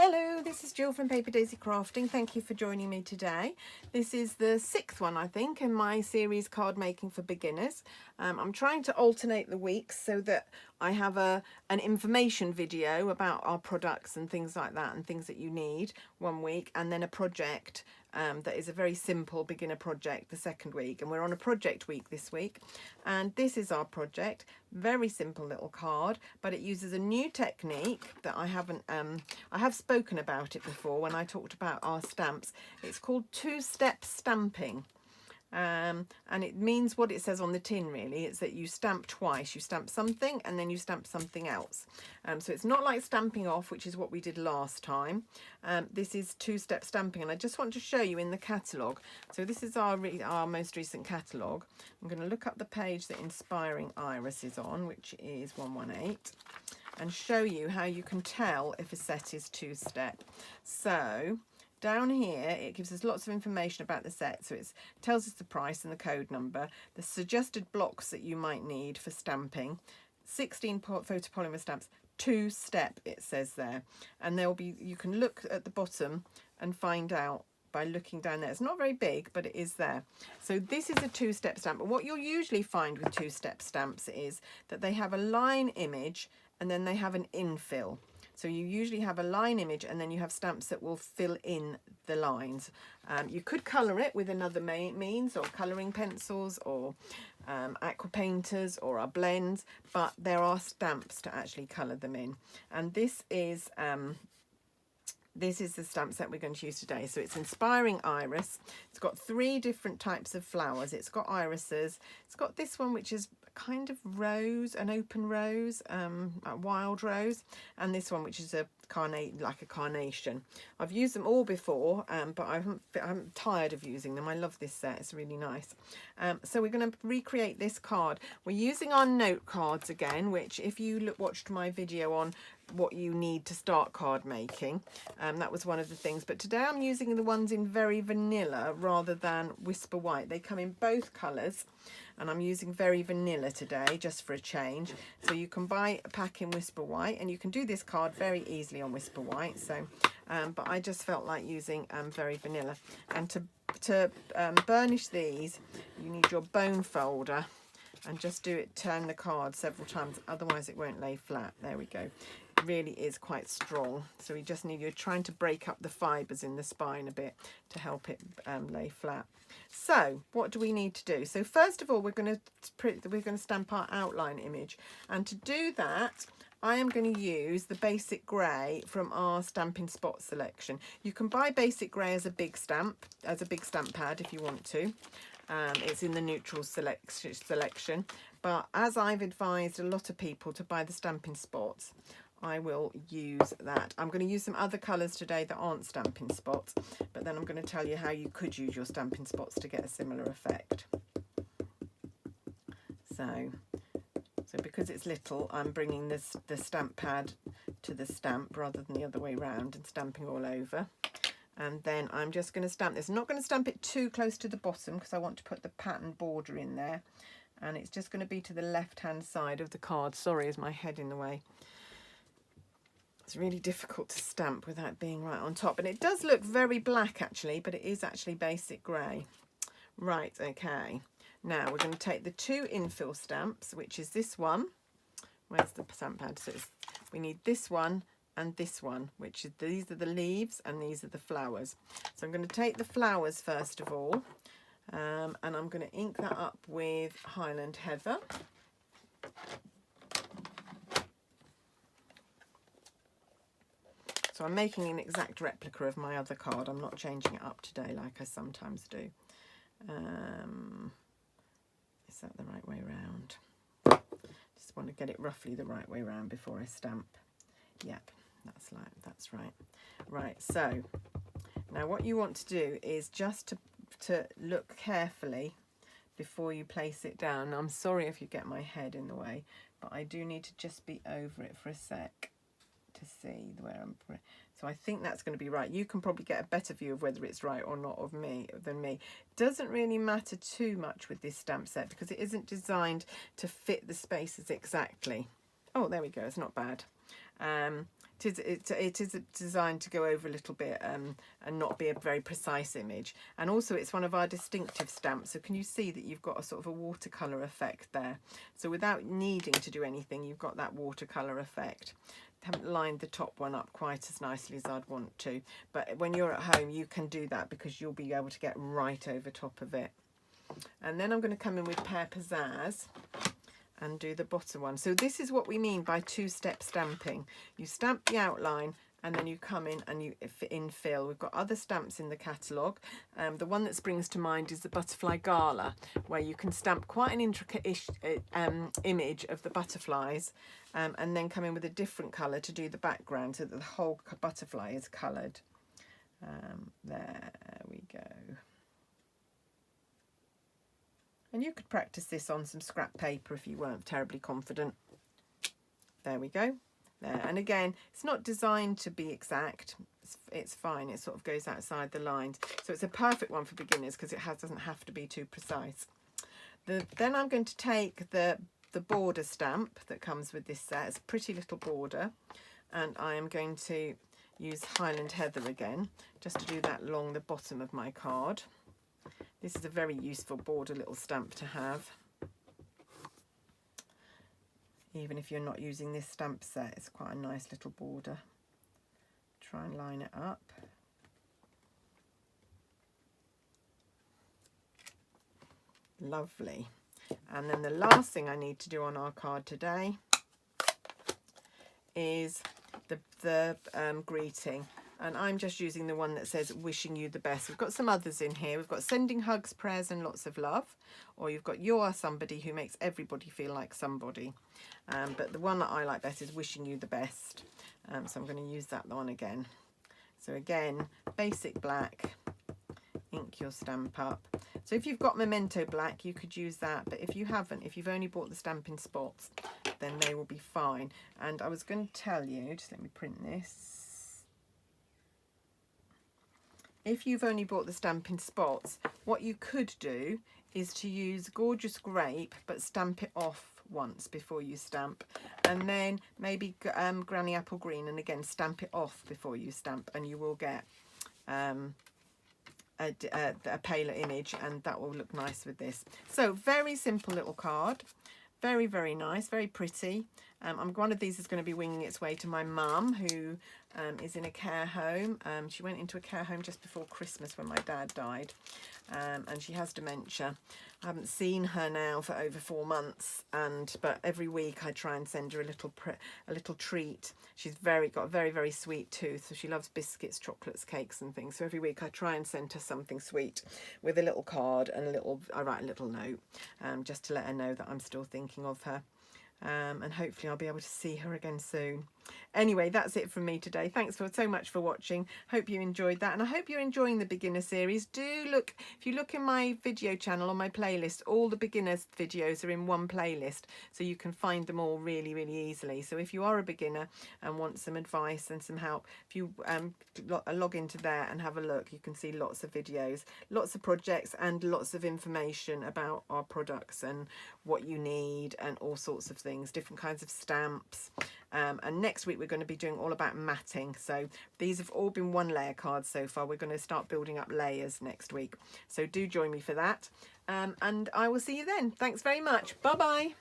Hello, this is Jill from Paper Daisy Crafting. Thank you for joining me today. This is the 6th one, I think, in my series Card Making for Beginners. I'm trying to alternate the weeks so that I have an information video about our products and things like that and things that you need one week, and then a project that is a very simple beginner project the second week. And we're on a project week this week, and this is our project. Very simple little card, but it uses a new technique that I have spoken about it before when I talked about our stamps. It's called two-step stamping. And it means what it says on the tin, really. It's that you stamp twice. You stamp something and then you stamp something else. So it's not like stamping off, which is what we did last time. This is two-step stamping, and I just want to show you in the catalogue. So this is our most recent catalogue. I'm going to look up the page that Inspiring Iris is on, which is 118, and show you how you can tell if a set is two-step. So down here, it gives us lots of information about the set. So it tells us the price and the code number, the suggested blocks that you might need for stamping, 16 photopolymer stamps, two-step, it says there. And there'll be, you can look at the bottom and find out by looking down there. It's not very big, but it is there. So this is a two-step stamp. But what you'll usually find with two-step stamps is that they have a line image and then they have an infill. So you usually have a line image and then you have stamps that will fill in the lines. You could colour it with another means, or colouring pencils, or aqua painters, or our blends, but there are stamps to actually colour them in. And this is the stamp set we're going to use today. So it's Inspiring Iris. It's got 3 different types of flowers. It's got irises. It's got this one, which is kind of rose, an open rose, a wild rose, and this one, which is a carnation. I've used them all before, but I'm tired of using them. I love this set. It's really nice. So we're going to recreate this card. We're using our note cards again, which if you watched my video on what you need to start card making, that was one of the things. But today I'm using the ones in Very Vanilla rather than Whisper White. They come in both colours, and I'm using Very Vanilla today just for a change. So you can buy a pack in Whisper White, and you can do this card very easily on Whisper White. So but I just felt like using Very Vanilla. And to burnish these, you need your bone folder, and just turn the card several times, otherwise it won't lay flat. There we go. It really is quite strong, so you're trying to break up the fibres in the spine a bit to help it lay flat. So what do we need to do? So first of all, we're going to stamp our outline image, and to do that I am going to use the basic grey from our Stampin' Spot selection. You can buy basic grey as a big stamp pad if you want to. It's in the neutral selection, but as I've advised a lot of people to buy the Stampin' Spots, I will use that. I'm going to use some other colours today that aren't Stampin' Spots, but then I'm going to tell you how you could use your Stampin' Spots to get a similar effect. So because it's little, I'm bringing the stamp pad to the stamp rather than the other way around and stamping all over. And then I'm just going to stamp this. I'm not going to stamp it too close to the bottom because I want to put the pattern border in there. And it's just going to be to the left-hand side of the card. Sorry, is my head in the way. It's really difficult to stamp without being right on top. And it does look very black actually, but it is actually basic grey. Right, okay. Now we're going to take the 2 infill stamps, which is this one. Where's the stamp pad? So we need this one and this one, which is, these are the leaves and these are the flowers. So I'm going to take the flowers first of all, and I'm going to ink that up with Highland Heather. So I'm making an exact replica of my other card. I'm not changing it up today like I sometimes do. Is that the right way around? Just want to get it roughly the right way around before I stamp. Yep, that's right. Right, so now what you want to do is just to look carefully before you place it down. I'm sorry if you get my head in the way, but I do need to just be over it for a sec to see where I'm. So I think that's going to be right. You can probably get a better view of whether it's right or not than me. It doesn't really matter too much with this stamp set because it isn't designed to fit the spaces exactly. Oh, there we go. It's not bad. It is designed to go over a little bit and not be a very precise image. And also it's one of our distinctive stamps. So can you see that you've got a sort of a watercolour effect there? So without needing to do anything, you've got that watercolour effect. Haven't lined the top one up quite as nicely as I'd want to, but when you're at home you can do that because you'll be able to get right over top of it. And then I'm going to come in with Pear Pizzazz and do the bottom one. So this is what we mean by two-step stamping. You stamp the outline and then you come in and you infill. We've got other stamps in the catalogue. The one that springs to mind is the Butterfly Gala, where you can stamp quite an intricate image of the butterflies and then come in with a different colour to do the background so that the whole butterfly is coloured. There we go. And you could practice this on some scrap paper if you weren't terribly confident. There we go. There. And again, it's not designed to be exact. It's fine. It sort of goes outside the lines. So it's a perfect one for beginners because it doesn't have to be too precise. Then I'm going to take the border stamp that comes with this set. It's a pretty little border. And I am going to use Highland Heather again, just to do that along the bottom of my card. This is a very useful border little stamp to have. Even if you're not using this stamp set, it's quite a nice little border. Try and line it up. Lovely. And then the last thing I need to do on our card today is the greeting. And I'm just using the one that says wishing you the best. We've got some others in here. We've got sending hugs, prayers and lots of love. Or you've got you are somebody who makes everybody feel like somebody. But the one that I like best is wishing you the best. So I'm going to use that one again. So again, basic black, ink your stamp up. So if you've got Memento black, you could use that. But if you haven't, if you've only bought the Stampin' Spots, then they will be fine. And I was going to tell you, just let me print this. If you've only bought the Stampin' Spots, what you could do is to use Gorgeous Grape, but stamp it off once before you stamp. And then maybe Granny Apple Green, and again, stamp it off before you stamp, and you will get a paler image, and that will look nice with this. So very simple little card. Very, very nice, very pretty. One of these is going to be winging its way to my mum, who is in a care home. She went into a care home just before Christmas when my dad died, and she has dementia. I haven't seen her now for over 4 months, but every week I try and send her a little treat. She's got a very, very sweet tooth, so she loves biscuits, chocolates, cakes and things. So every week I try and send her something sweet with a little card and I write a little note just to let her know that I'm still thinking of her. And hopefully I'll be able to see her again soon. Anyway, that's it from me today. Thanks so much for watching. Hope you enjoyed that, and I hope you're enjoying the beginner series. If you look in my video channel on my playlist, all the beginners videos are in one playlist, so you can find them all really, really easily. So if you are a beginner and want some advice and some help, if you log into there and have a look, you can see lots of videos, lots of projects and lots of information about our products and what you need and all sorts of things, different kinds of stamps. And next week we're going to be doing all about matting. So these have all been one layer cards so far. We're going to start building up layers next week. So do join me for that. And I will see you then. Thanks very much. Bye bye.